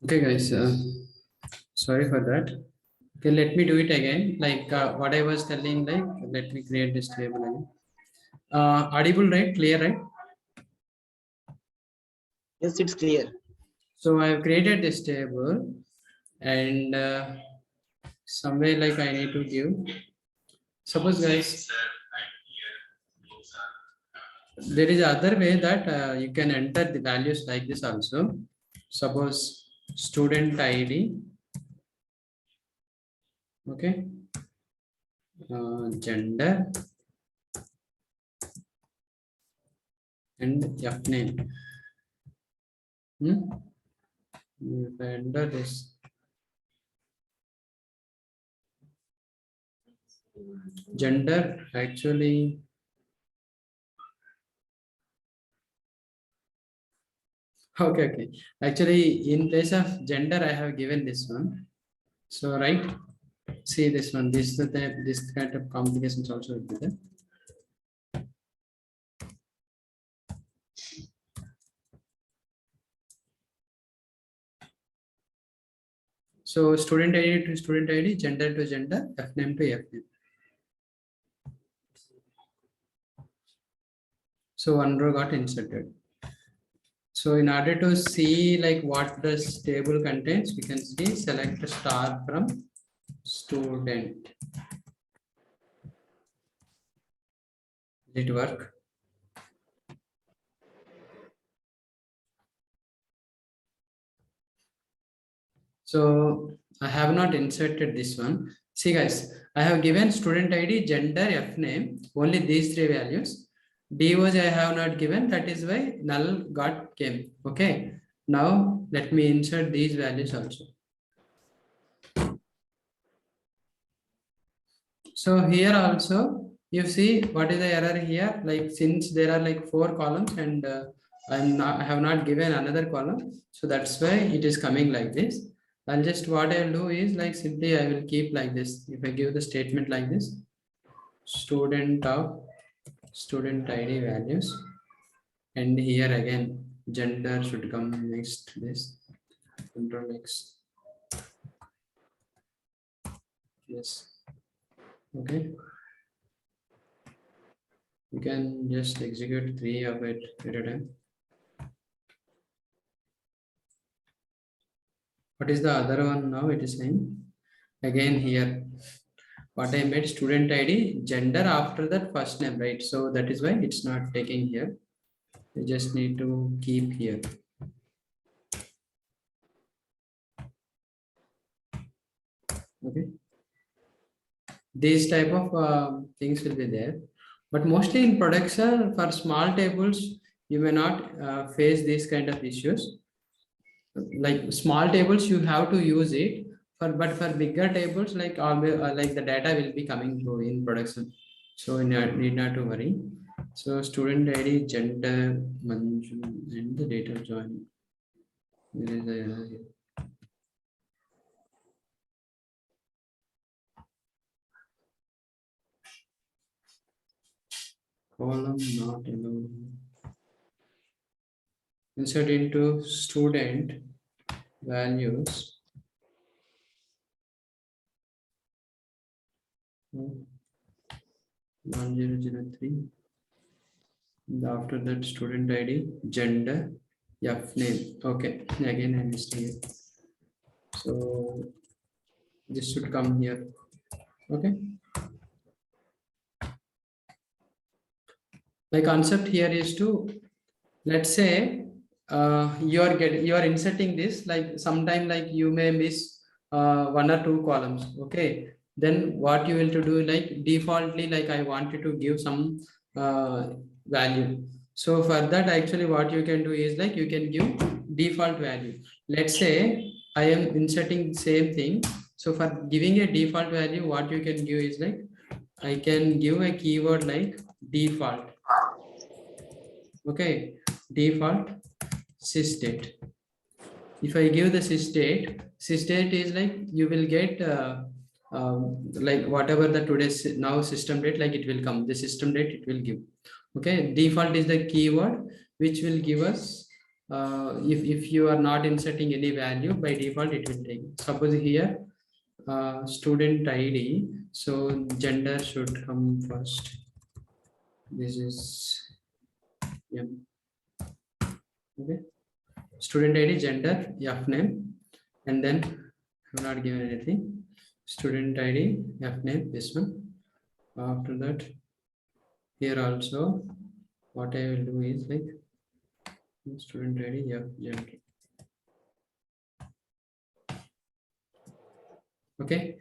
Okay, guys, sorry for that. Okay, let me do it again. Like what I was telling, like, let me create this table again. Audible, right? Clear, right? Yes, it's clear. So I have created this table and somewhere like I need to give. Suppose, guys, there is other way that you can enter the values like this also. Suppose student ID, okay, gender and F name. If I enter this gender, actually, okay. Actually, in place of gender, I have given this one. So, right, see this one. This kind of complications also will be there. So, student ID to student ID, gender to gender, F name to F name. So, one row got inserted. So, in order to see like what this table contains, we can see select a star from student. Did it work? So I have not inserted this one. See guys, I have given student ID, gender, F name, only these three values. DOJ I have not given, that is why null got came. Okay. Now let me insert these values also. So here also you see what is the error here, like since there are like 4 columns and I have not given another column, so that's why it is coming like this. I'll just what I'll do is like simply I will keep like this. If I give the statement like this, student of student ID values, and here again gender should come next this, control X. Yes. Okay. You can just execute 3 of it at a time. What is the other one now? It is saying again here what I made student ID, gender after that first name, right? So that is why it's not taking here. You just need to keep here. Okay. These type of things will be there, but mostly in production for small tables, you may not face these kind of issues. Like small tables, you have to use it but for bigger tables, like always, like the data will be coming through in production, so you need not to worry. So student ID, gender, Manju, and the date of joining. There is a error here. Column not allowed. Insert into student values. 1003. And after that, student ID, gender, F name. Okay, again I missed here. So this should come here. Okay. My concept here is to, let's say you are inserting this, like sometime like you may miss 1 or 2 columns. Okay, then what you will to do, like defaultly, like I wanted to give some value. So for that, actually what you can do is like you can give default value. Let's say I am inserting same thing. So for giving a default value, what you can give is like I can give a keyword like default. Okay, default sysdate. If I give the sysdate is like you will get like whatever the today's now system date, like it will come, the system date it will give. Okay, default is the keyword which will give us if you are not inserting any value, by default it will take. Suppose here student ID, so gender should come first. This is okay. Student ID, gender, F name, and then I'm not given anything. Student ID, F name, this one. After that, here also, what I will do is like student ID, F gender. Okay.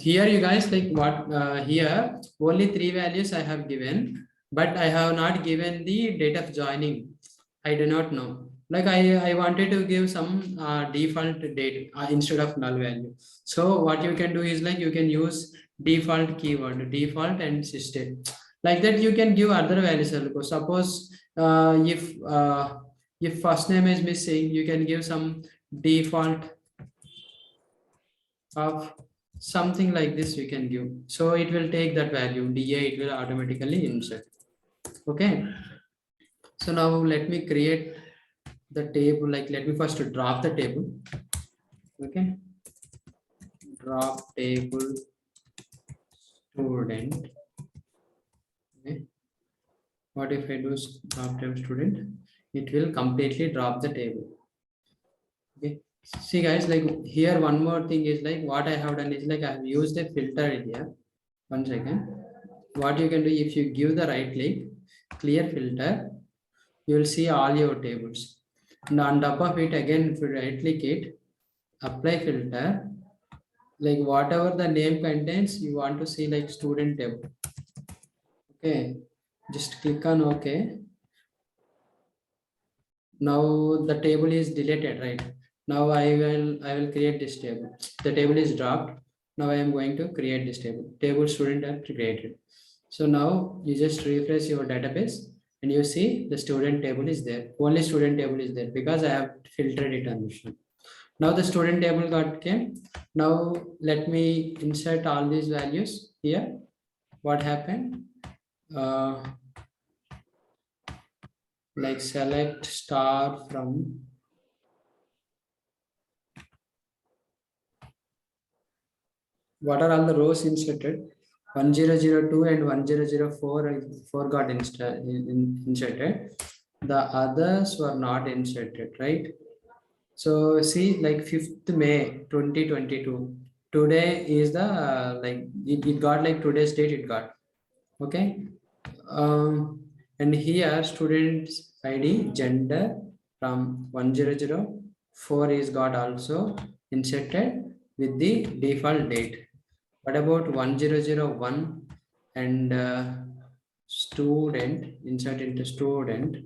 Here you guys like what here only 3 values I have given, but I have not given the date of joining. I do not know. Like I wanted to give some default date instead of null value. So what you can do is like you can use default keyword, default and system. Like that you can give other values. Suppose if first name is missing, you can give some default of something like this we can give. So it will take that value DA, it will automatically insert. Okay. So now let me create the table, like let me first drop the table. Okay. Drop table student. Okay. What if I do drop table student? It will completely drop the table. Okay. See guys, like here one more thing is like what I have done is like I have used a filter here. 1 second. What you can do, if you give the right click, clear filter, you will see all your tables. And on top of it, again, if you right click it, apply filter, like whatever the name contains, you want to see like student table. Okay, just click on OK. Now the table is deleted, right? Now I will create this table. The table is dropped. Now I am going to create this table. Table student are created. So now you just refresh your database and you see the student table is there. Only student table is there because I have filtered it on this one. Now the student table got came. Now let me insert all these values here. What happened? Like select star from what are all the rows inserted? 1002 and 1004 got inserted. The others were not inserted, right? So see, like 5th May 2022. Today is the like it got like today's date it got. Okay. And here students ID gender from 1004 is got also inserted with the default date. What about 1001 and student, insert into student?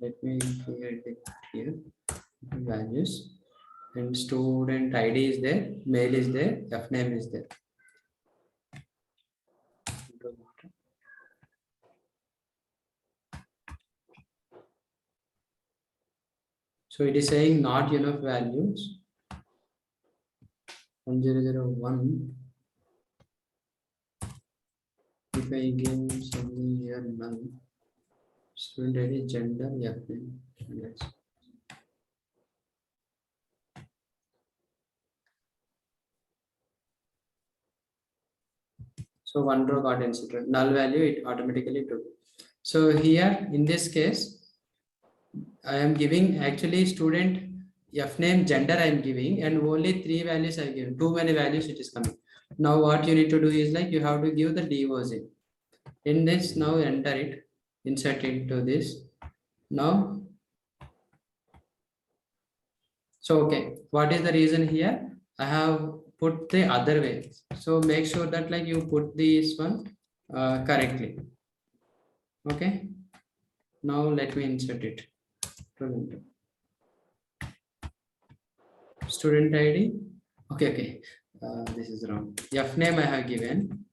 Let me create it here. Values and student ID is there, mail is there, F name is there. So it is saying not enough values. 1001. If I give something here null, student ID, gender, F name. Yes. So one row got inserted. Null value it automatically took. So here in this case, I am giving actually student F name gender I am giving and only 3 values I give. Too many values it is coming. Now what you need to do is like you have to give the DOZ. In this now enter it, insert into this. Now, so okay, what is the reason here? I have put the other way. So make sure that like you put this one correctly. Okay. Now let me insert it. Student ID. Okay. This is wrong. F name I have given.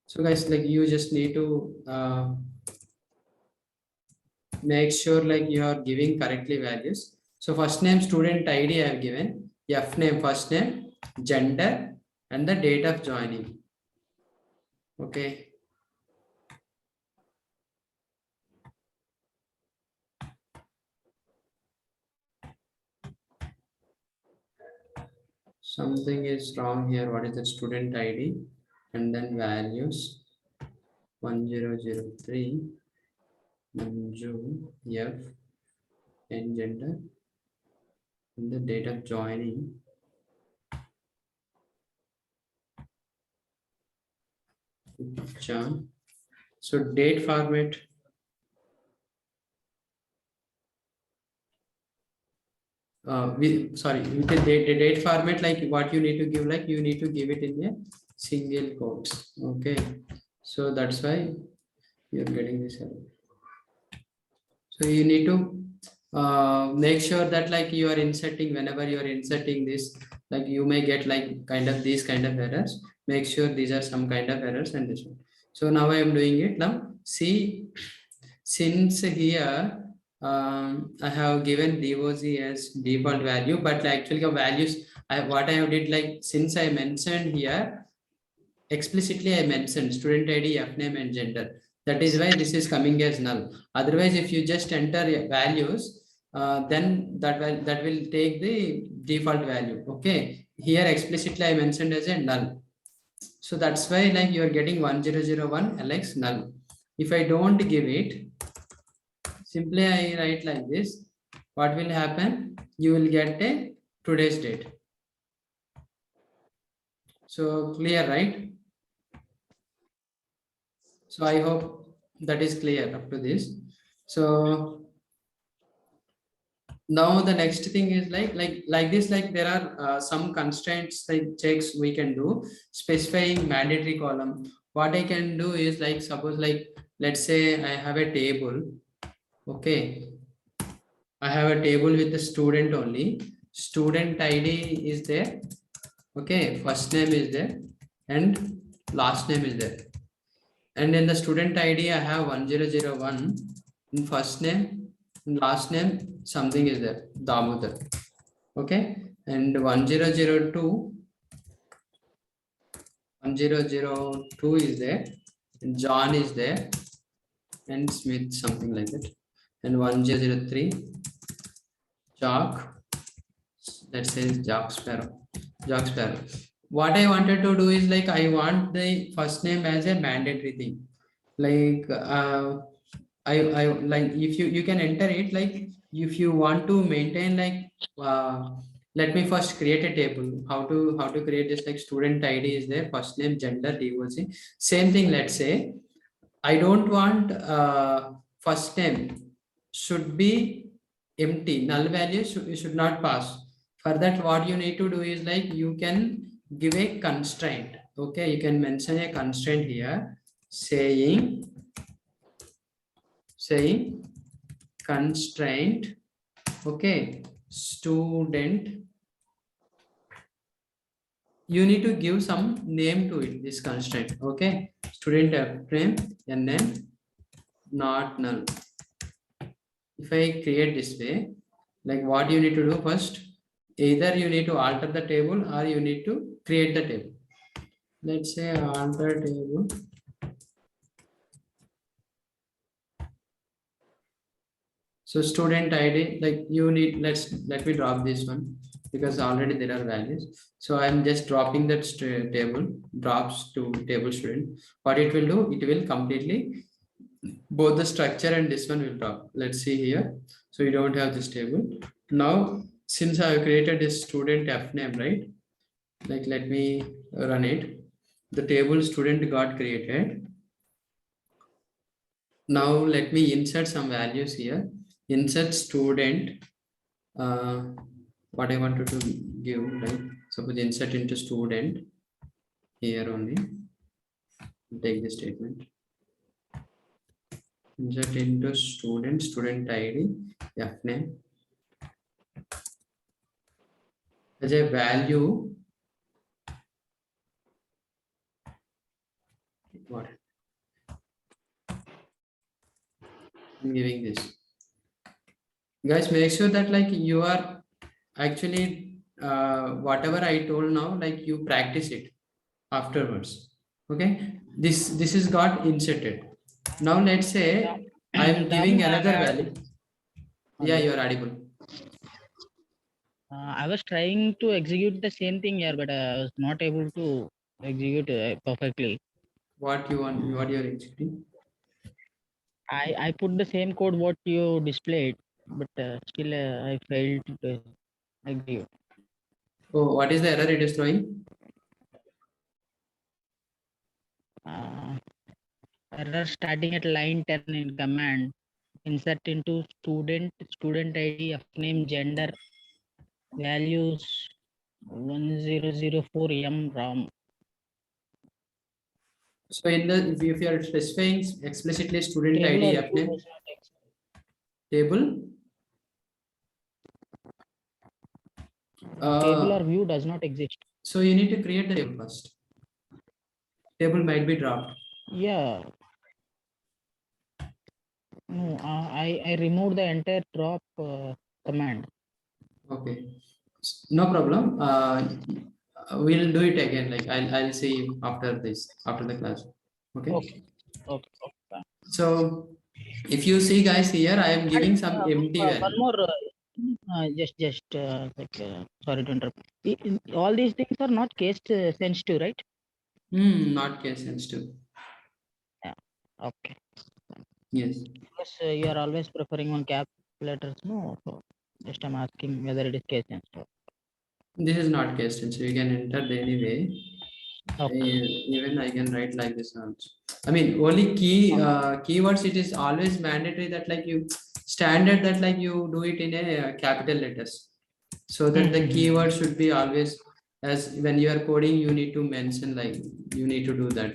So guys, like you just need to make sure like you are giving correctly values. So first name student ID I have given, F name first name, gender, and the date of joining. Okay. something is wrong here. What is the student ID? And then values 1003 Manju F and gender and the date of joining John. So date format. With the date format, like what you need to give, like you need to give it in a single quotes. Okay, so that's why you're getting this error. So you need to make sure that like you are inserting, whenever you are inserting this, like you may get like kind of these kind of errors. Make sure these are some kind of errors and this one. So now I am doing it. Now see, since here I have given DOC as default value, but actually the values, what I have did, like since I mentioned here explicitly, I mentioned student ID, F name and gender. That is why this is coming as null. Otherwise, if you just enter values, then that will take the default value. Okay, here explicitly I mentioned as a null. So that's why like you are getting 1001 Alex null. If I don't give it, simply I write like this. What will happen? You will get a today's date. So clear, right? So I hope that is clear up to this. So now the next thing is like this, like there are some constraints like checks we can do, specifying mandatory column. What I can do is like, suppose like let's say I have a table. Okay, I have a table with the student only. Student ID is there. Okay, first name is there and last name is there. And in the student ID, I have 1001 in first name, in last name, something is there, Damodar. Okay, and 1002 is there, and John is there, and Smith, something like that. And 1003 Jock, that says Jock Sparrow. What I wanted to do is like I want the first name as a mandatory thing. Like I like, if you can enter it, like if you want to maintain like let me first create a table. How to create this? Like student ID is there, first name, gender, DOC. Same thing. Let's say I don't want first name should be empty, null value should not pass. For that, what you need to do is like you can give a constraint. Okay, you can mention a constraint here saying constraint. Okay, student, you need to give some name to it, this constraint. Okay, student name and then not null. If I create this way, like what you need to do first, either you need to alter the table or you need to create the table. Let's say alter table. So student ID, like you need, let me drop this one because already there are values. So I'm just dropping that table, drops to table student. What it will do, it will completely, both the structure and this one will drop. Let's see here. So you don't have this table. Now, since I have created this student F name, right? Like let me run it. The table student got created. Now let me insert some values here. Insert student. What I wanted to give, right? Suppose insert into student here only. Take the statement. Insert into student ID, F name. As a value, what? I'm giving this. Guys, make sure that like you are actually whatever I told now, like you practice it afterwards. Okay, this is got inserted. Now let's say I'm giving another value. Yeah, you are audible. I was trying to execute the same thing here, but I was not able to execute perfectly. What you want? What you are executing? I put the same code what you displayed, but still I failed to execute. Oh, what is the error it is throwing? Uh, Error starting at line 10 in command. Insert into student ID, of name, gender, values 1004 RAM. So in the if you are specifying explicitly student Table ID or F view name does not exist. table. Table or Uh, view does not exist. so you need to create the table first. Table might be dropped. Yeah, no, I removed the entire drop command. Okay, no problem. We'll do it again. Like I'll see after this, after the class. Okay. Okay, okay, okay. So if you see guys here, I am And giving some empty one value. more, just sorry to interrupt. All these things are not case sensitive, right? Not case sensitive. Yeah. Okay. Yes. Because you are always preferring one cap letters, no? So just I'm asking whether it is case sensitive. This is not case sensitive. You can enter anyway. Okay. Even I can write like this also. I mean, only keywords. It is always mandatory that like you standard that like you do it in a capital letters, so that the Mm-hmm. keyword should be always as when you are coding. You need to mention like you need to do that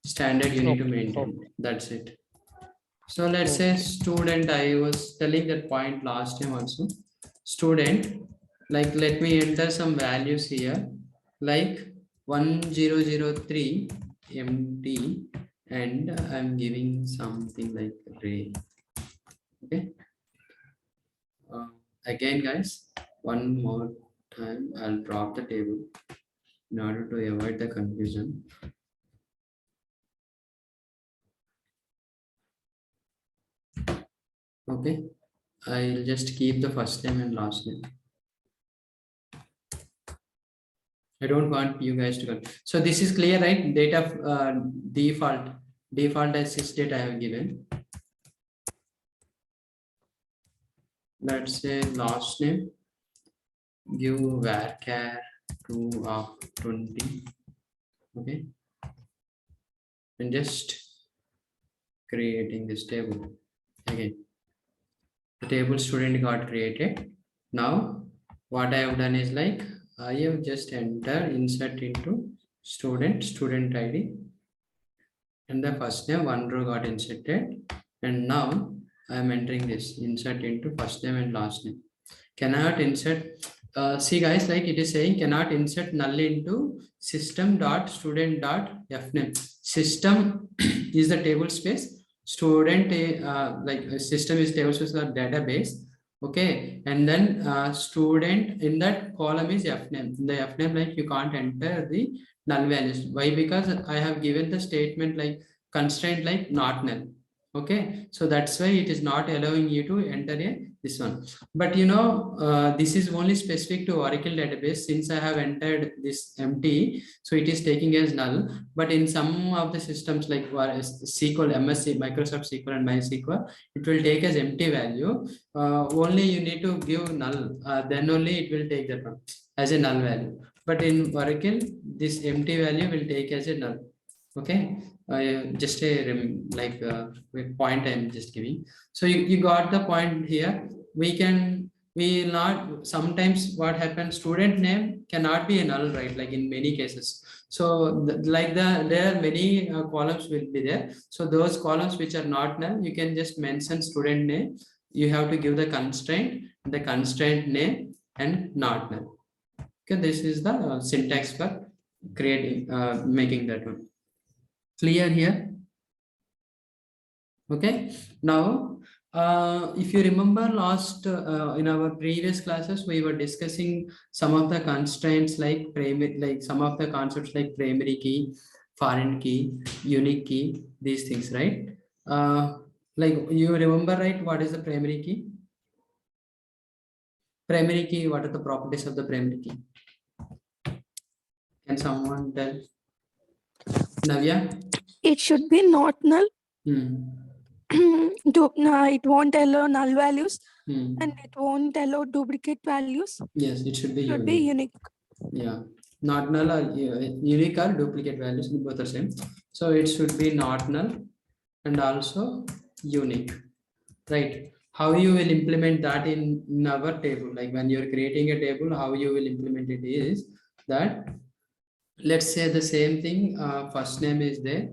standard. You need to Okay. Okay. maintain. That's it. So let's say Okay. student. I was telling that point last time also. Student, like let me enter some values here, like 1003 MD, and I'm giving something like ray. Okay. Uh, Again, guys, one more time, I'll drop the table in order to avoid the confusion. Okay. I'll just keep the first name and last name. I don't want you guys to go. So this is clear, right? Data default as sys data I have given. Let's say last name, give varchar 2 of 20. Okay, and just creating this table again. The table student got created. Now what I have done is like I have just enter insert into student ID, and the first name one row got inserted, and now I am entering this insert into first name and last name. Cannot insert. See guys, like it is saying cannot insert null into system dot student dot fname. System is the table space. Student system is table space or database. Okay, and then student in that column is fname. In the fname, like you can't enter the null values. Why? Because I have given the statement like constraint like not null. Okay, so that's why it is not allowing you to enter a this one. But this is only specific to Oracle database. Since I have entered this empty, so it is taking as null. But in some of the systems like SQL, MSC, Microsoft SQL and MySQL, it will take as empty value. Only you need to give null. Then only it will take that one as a null value. But in Oracle, this empty value will take as a null. Okay, just a point I'm just giving. So you got the point here. We will not, sometimes what happens, student name cannot be a null, right? Like in many cases. So there are many columns will be there. So those columns which are not null, you can just mention student name. You have to give the constraint name and not null. Okay, this is the syntax for creating, making that one clear here. Okay, now if you remember last in our previous classes, we were discussing some of the constraints like primary, like some of the concepts like primary key, foreign key, unique key, these things, right? Like you remember, right? What is the primary key? Primary key, what are the properties of the primary key? Can someone tell? Navya? It should be not null. Hmm. It won't allow null values Hmm. and it won't allow duplicate values. Yes, it should be It should unique. be unique. Yeah, not null or unique or duplicate values, both are same. So it should be not null and also unique, right? How you will implement that in our table, like when you're creating a table, how you will implement it is that, let's say the same thing, first name is there,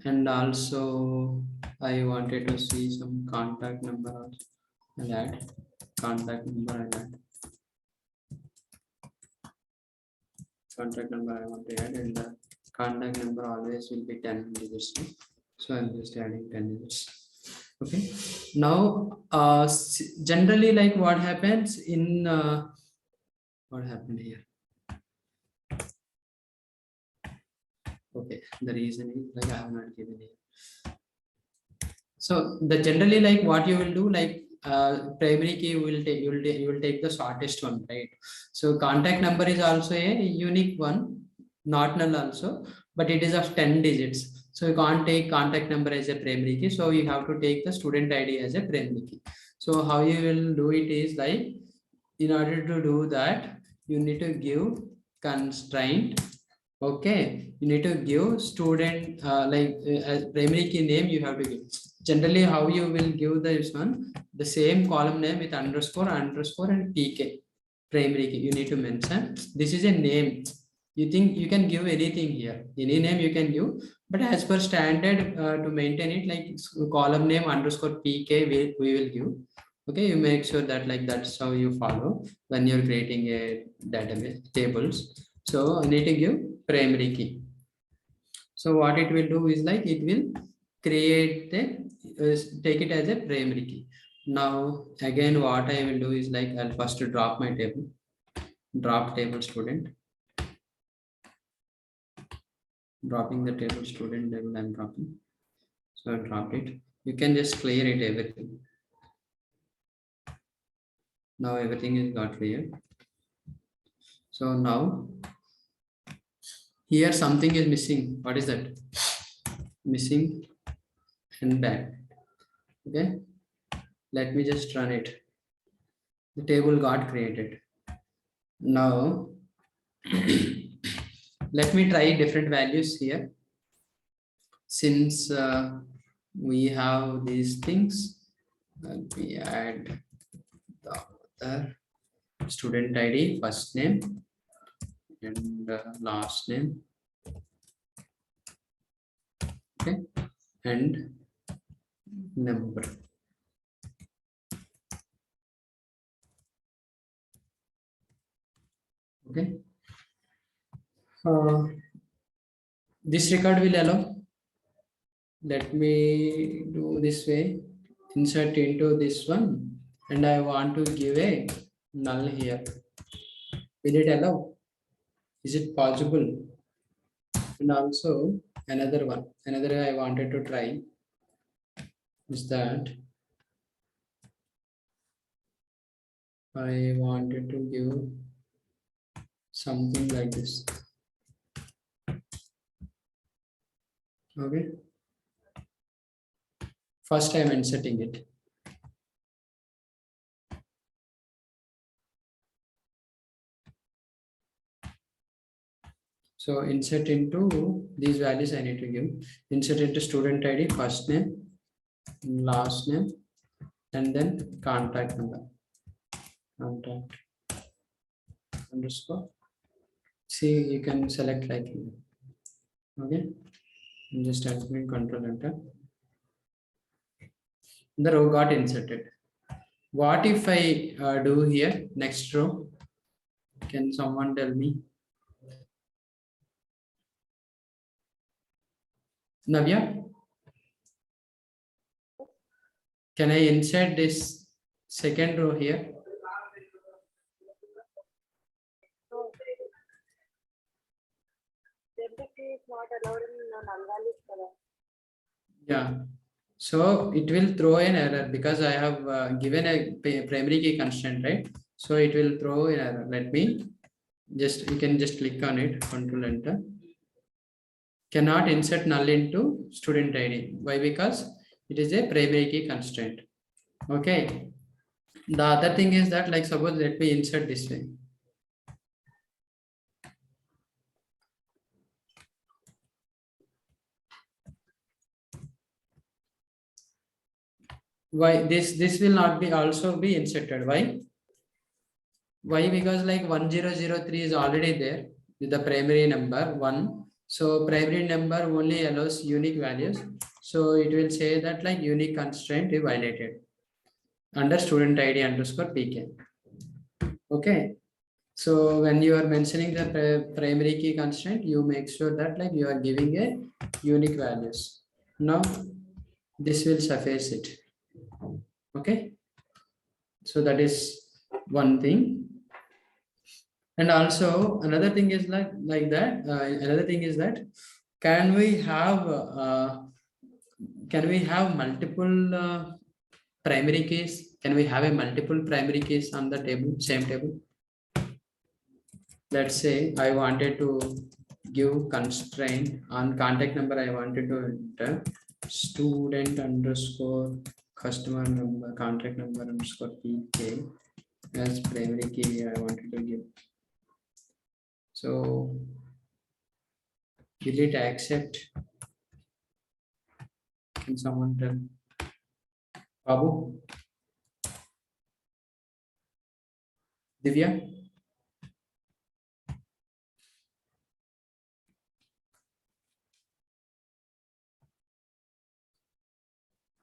and also I wanted to see some contact number also. I'll add contact number, I'll add contact number I want to add, and the contact number always will be 10 digits. So I'm just adding 10 digits. Okay. Now, generally, like what happens in what happened here? Okay, the reason is like I have not given it. So the generally like what you will do, like primary key will take, you will take the shortest one, right? So contact number is also a unique one, not null also, but it is of 10 digits. So you can't take contact number as a primary key. So you have to take the student ID as a primary key. So how you will do it is like, in order to do that, you need to give constraint. Okay, you need to give student as primary key name you have to give. Generally, how you will give this one, the same column name with underscore and pk primary key. You need to mention this is a name. You think you can give anything here, any name you can give, but as per standard to maintain it, like column name underscore pk we will give. Okay, you make sure that like that's how you follow when you're creating a database tables. So you need to give primary key. So what it will do is like it will create take it as a primary key. Now again what I will do is like I'll first drop my table, drop table student, dropping the table student table I'm dropping. So I dropped it. You can just clear it everything. Now everything is got cleared. So now here something is missing. What is that? Missing and back. Okay, let me just run it. The table got created. Now let me try different values here. Since we have these things, let me add the other student ID, first name and last name. Okay, and number. Okay, this record will allow. Let me do this way, insert into this one, and I want to give a null here. Will it allow? Is it possible? And also another one, another I wanted to try is that I wanted to give something like this. Okay. First I am inserting it. So insert into these values I need to give. Insert into student ID, first name, last name, and then contact number. Contact underscore. See, you can select like here. Okay. I'm just typing control enter. The row got inserted. What if I do here next row? Can someone tell me? Navya, can I insert this second row here? Yeah. So it will throw an error because I have given a primary key constraint, right? So it will throw an error. Let me just, you can just click on it, Control Enter. Cannot insert null into student ID. Why? Because it is a primary key constraint. Okay. The other thing is that, like, suppose let me insert this way. Why this will not be also be inserted? Why? Because like 1003 is already there with the primary number 1. So primary number only allows unique values. So it will say that like unique constraint is violated under student ID underscore PK. Okay. So when you are mentioning the primary key constraint, you make sure that like you are giving a unique values. Now this will suffice it. Okay. So that is one thing. And also another thing is like that. Another thing is that can we have multiple primary keys? Can we have a multiple primary keys on the table, same table? Let's say I wanted to give constraint on contact number. I wanted to enter student underscore customer number, contact number underscore PK as primary key I wanted to give. So will it accept? Can someone tell? Babu? Divya?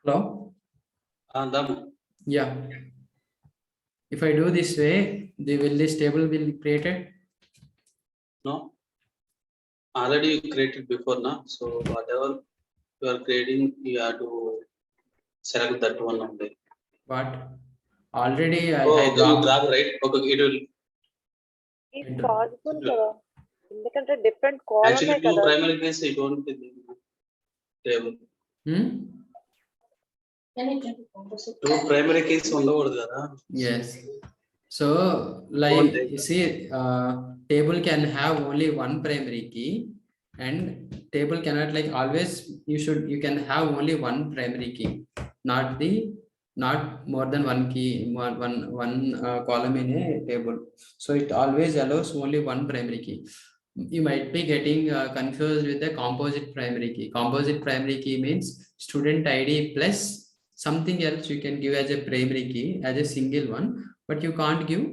Hello? Yeah. If I do this way, this table will be created? No. Already you created before now. So whatever you are creating, you have to select that one only. What? Already I You dropped. drag right. Okay, it will. It's possible కదా ఎందుకంటే different కాలమే Actually, two కదా primary keys it won't be table. Two primary keys ఉండకూడదు కదా. Yes. So like you see, table can have only one primary key, and table cannot like always. You can have only one primary key, not more than one key, one column in a table. So it always allows only one primary key. You might be getting confused with the composite primary key. Composite primary key means student ID plus something else you can give as a primary key as a single one, but you can't give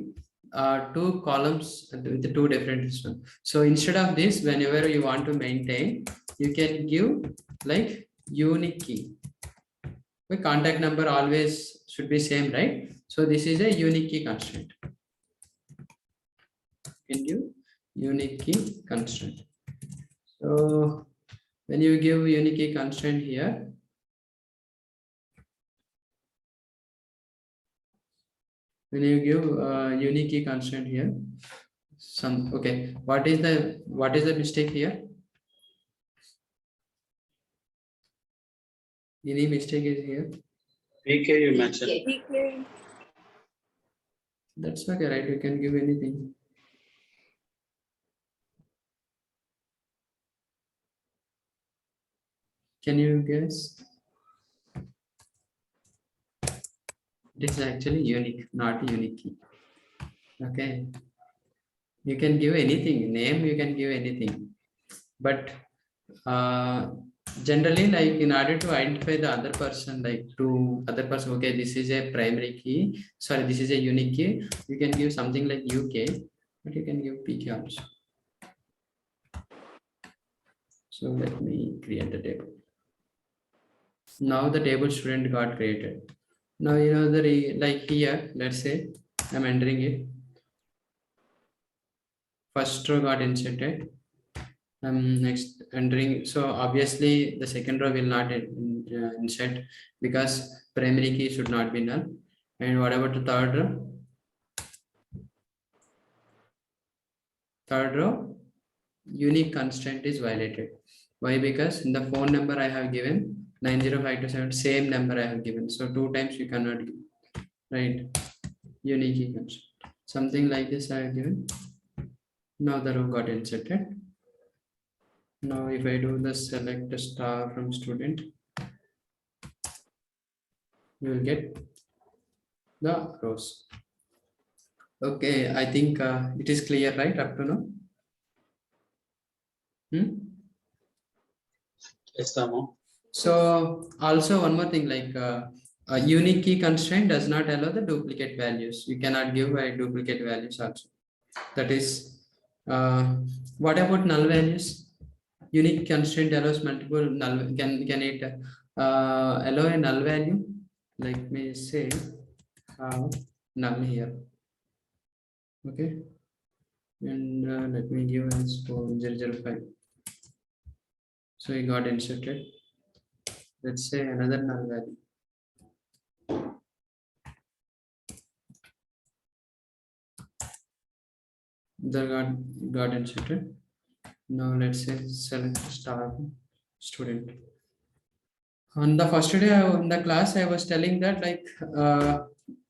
two columns with the two different systems. So instead of this, whenever you want to maintain, you can give like unique key. The contact number always should be same, right? So this is a unique key constraint. Can give unique key constraint. So when you give unique key constraint here, when you give unique key constraint here, okay, what is the mistake here? Any mistake is here? PK you mentioned. That's okay, right? You can give anything. Can you guess? It is actually unique, not unique key. Okay. You can give anything, name, you can give anything. But generally, like in order to identify the other person, like to other person, okay, this is a primary key, sorry, this is a unique key, you can give something like UK, but you can give PK also. So let me create the table. Now the table student got created. Now you know the like here, let's say I'm entering it. First row got inserted. Next entering, so obviously the second row will not insert because primary key should not be null. And what about the third row? Third row, unique constraint is violated. Why? Because in the phone number I have given 90527, same number I have given, so 2 times you cannot give, right? Unique key constraint. something like this I have given. Now the row got inserted. Now if I do the select a star from student, you will get the rows. Okay, I think it is clear, right, up to now? Yes, Ramo. So also one more thing, like a unique key constraint does not allow the duplicate values. You cannot give a duplicate values also. That is, what about null values? Unique constraint allows multiple null. Can it allow a null value? Let me say null here. Okay, and let me give as 005. So we got inserted. Let's say another null value. The got inserted. Now let's say select star student. On the first day in the class, I was telling that like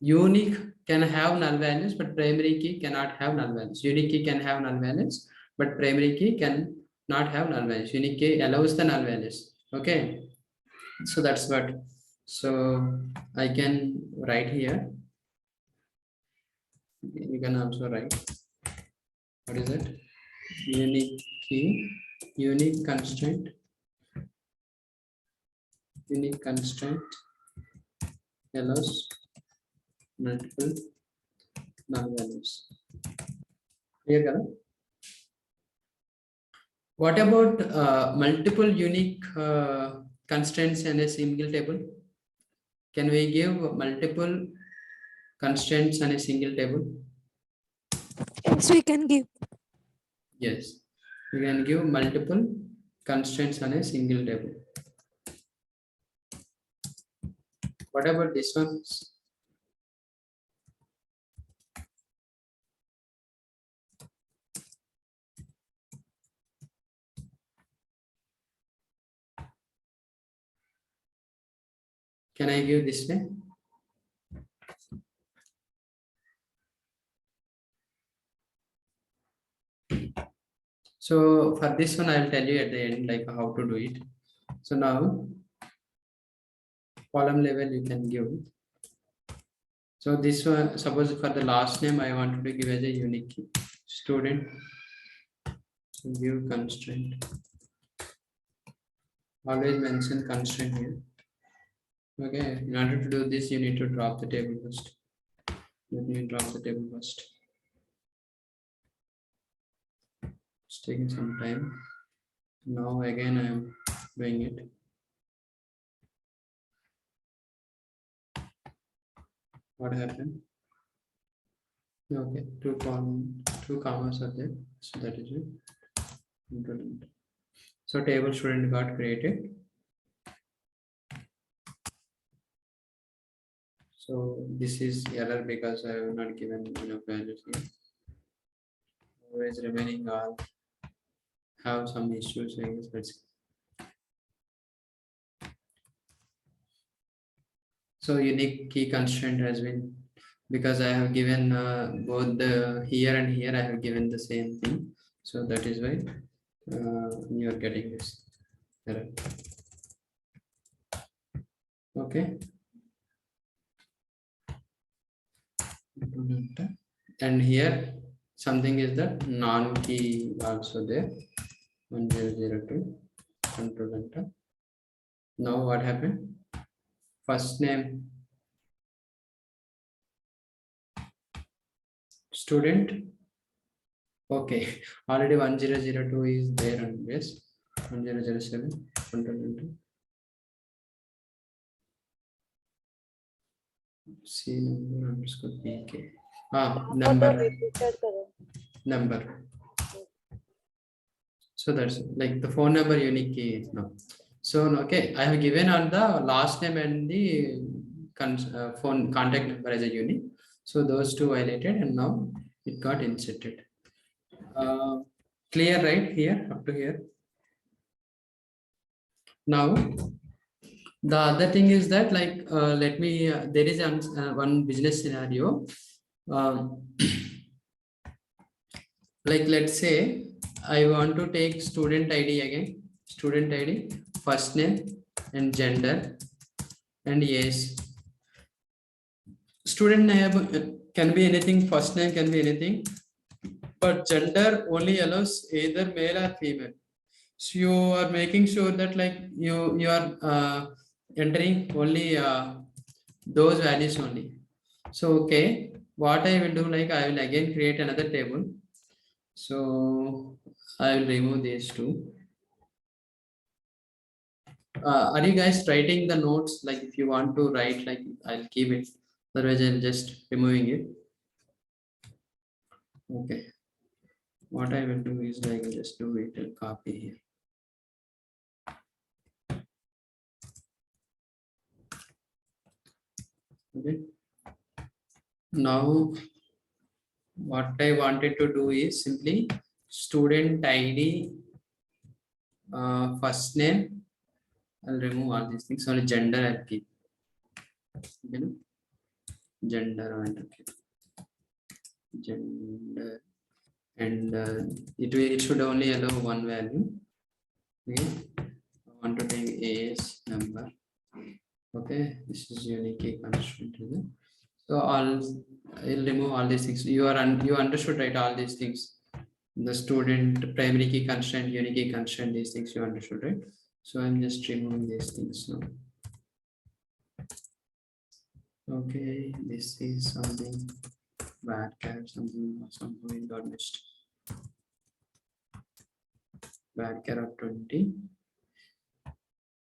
unique can have null values, but primary key cannot have null values. Unique key can have null values, but primary key can not have null values. Unique key allows the null values. Okay, so that's what. So I can write here. You can also write. What is it? Unique key, unique constraint. Unique constraint allows multiple null values. Clear, Karan? What about multiple unique constraints in a single table? Can we give multiple constraints on a single table? Yes, we can give. Yes, we can give multiple constraints on a single table. What about this one? Can I give this way? So for this one, I'll tell you at the end, like how to do it. So now, column level you can give. So this one, suppose for the last name, I wanted to give as a unique key. Student, give constraint. Always mention constraint here. Okay, in order to do this, you need to drop the table first. Let me drop the table first. It's taking some time. Now again, I am doing it. What happened? Okay, two commas are there. So that is it. So table student got created. So this is error because I have not given enough values here. Always remaining all have some issues. I guess that's so unique key constraint has been because I have given both the here and here I have given the same thing. So that is why you are getting this error. Okay. And here something is that non-key also there. 1002 control enter. Now what happened? First name student. Okay, already 1002 is there on base. 1007 control enter. C number underscore PK. Number. So that's like the phone number unique key is now. So okay, I have given on the last name and the phone contact number as a unique. So those two violated and now it got inserted. Clear, right? Here up to here. Now the other thing is that like let me there is one business scenario. like let's say I want to take student ID again, student ID, first name and gender and yes. Student name can be anything, first name can be anything, but gender only allows either male or female. So you are making sure that like you are entering only those values only. So okay, what I will do, like I will again create another table. So I will remove these two. Are you guys writing the notes? Like if you want to write, like I'll keep it. Otherwise, I'll just removing it. Okay. What I will do is like just do it and copy here. Okay. Now, what I wanted to do is simply student ID, first name. I'll remove all these things. Only gender I'll keep. You know, gender and gender, and it should only allow one value. Okay, I want to take AS number. Okay, this is unique key constraint. So I'll remove all these things. You understood, right? All these things. The student primary key constraint, unique key constraint, these things you understood, right? So I'm just removing these things now. Okay, this is something bad cat, something it got missed. Bad cat of 20.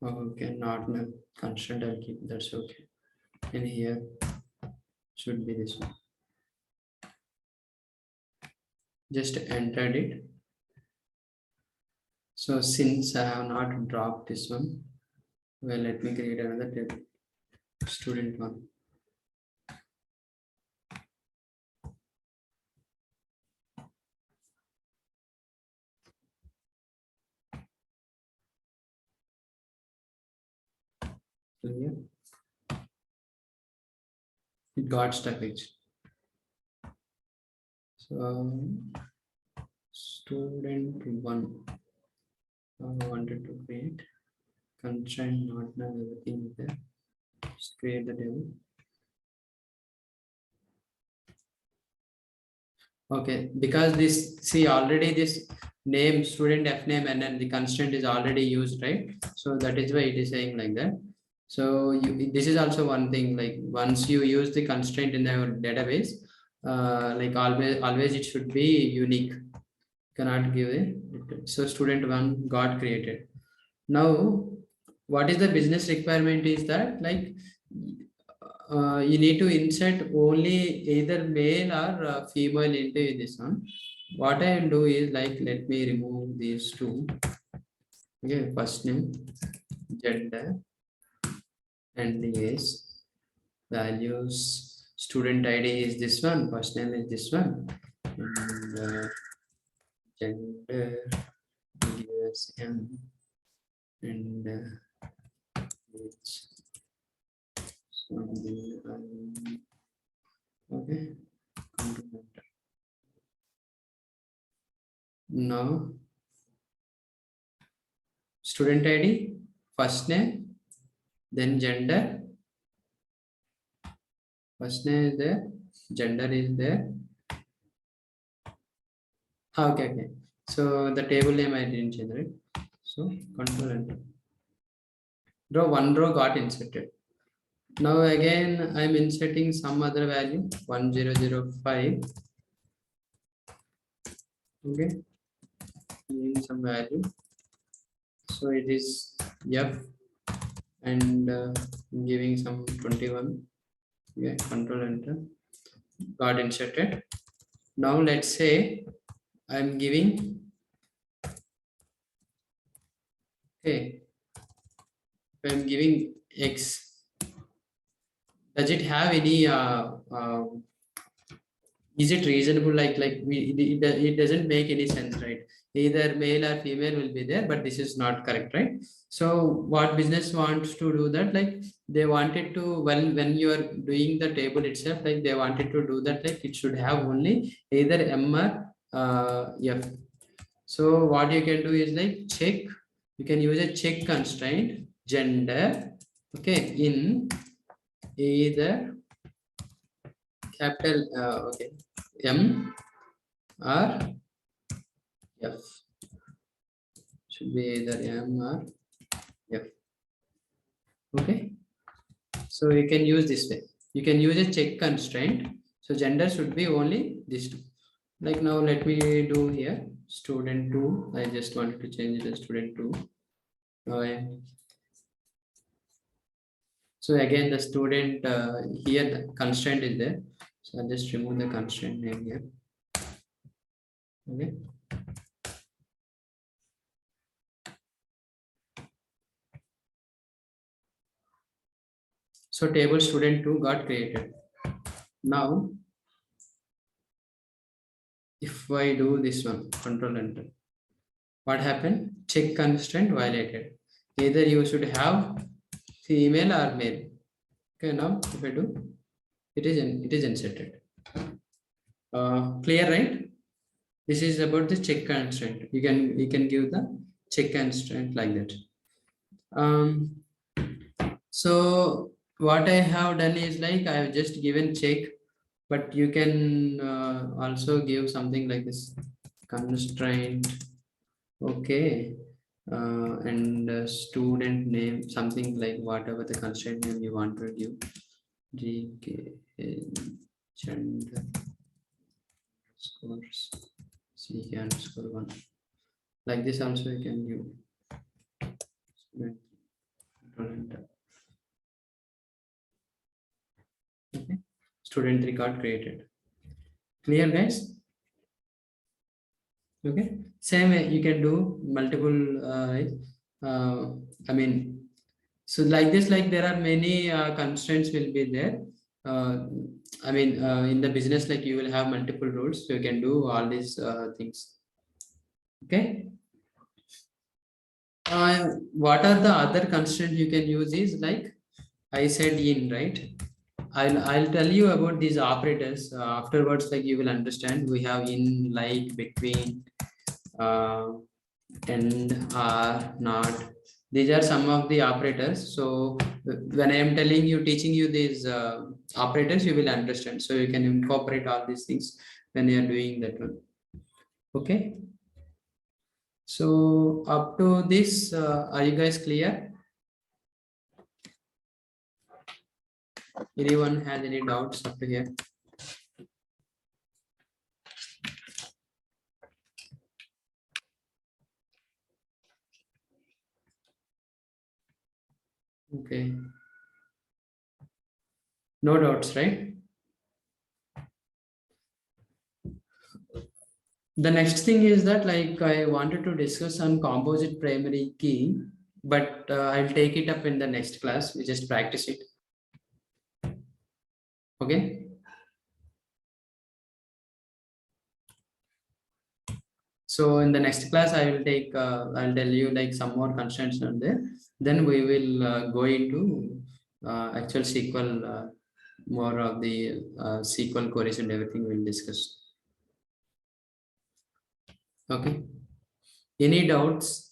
Okay, not null constant, I'll keep, that's okay. And here should be this one. Just entered it. So since I have not dropped this one, well, let me create another table. Student one. Here. It got stuck actually. So student one, I wanted to create constraint not null, everything is there. Just create the table. Okay, because this, see already this name student F name and then the constraint is already used, right? So that is why it is saying like that. So this is also one thing, like once you use the constraint in your database, like always it should be unique. Cannot give it. So student one got created. Now, what is the business requirement is that like you need to insert only either male or female into this one. What I will do is like, let me remove these two. Okay, first name, gender, and the age, values, student ID is this one, first name is this one, and gender, USM, and age. Okay. Now, student ID, first name, then gender. First name is there, gender is there. Okay, okay. So the table name I didn't change, right? So control enter. One row got inserted. Now again, I'm inserting some other value 1005. Okay, giving some value. So it is F and giving some 21. Yeah, control enter. Got inserted. Now let's say I'm giving. Okay, if I'm giving X. Does it have any Is it reasonable? It doesn't make any sense, right? Either male or female will be there, but this is not correct, right? So what business wants to do that, like they wanted to, when you are doing the table itself, like they wanted to do that, like it should have only either M or F. So what you can do is like check, you can use a check constraint gender, okay, in either capital M or F. Should be either M or F. Okay. So you can use this way. You can use a check constraint. So gender should be only this two. Like now let me do here student 2. I just wanted to change it to student 2. So again the student here the constraint is there. So I'll just remove the constraint name here. Okay. So table student 2 got created. Now, if I do this one, control enter, what happened? Check constraint violated. Either you should have female or male. Okay, now if I do, it is inserted. Clear, right? This is about the check constraint. You can give the check constraint like that. So what I have done is like I have just given check, but you can also give something like this constraint, okay, and student name, something like whatever the constraint name you want to give, gk gender scores ck underscore 1, like this also you can give. Okay, student record created. Clear, guys? Okay, same way you can do multiple I mean, so like this, like there are many constraints will be there. I mean, in the business, like you will have multiple rules, so you can do all these things. Okay. What are the other constraints you can use is like I said in, right? I'll tell you about these operators afterwards, like you will understand. We have in, like, between, and, are, not. These are some of the operators. So when I am telling you, teaching you these operators, you will understand. So you can incorporate all these things when you are doing that one. Okay. So up to this, are you guys clear? Anyone has any doubts up to here? Okay. No doubts, right? The next thing is that, like, I wanted to discuss on composite primary key, but I'll take it up in the next class. We just practice it. Okay. So in the next class, I will take, I'll tell you like some more constraints on there. Then we will go into actual SQL, more of the SQL queries and everything we'll discuss. Okay. Any doubts?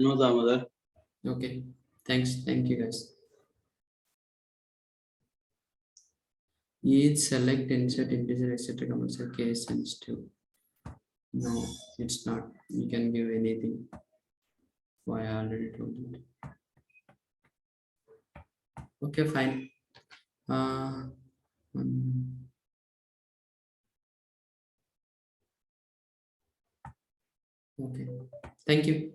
No, Damodar. Okay. Thanks. Thank you, guys. Each select, insert, integer, etc. Commercial case sensitive. No, it's not. You can give anything. Why I already told you. Okay, fine. Okay. Thank you.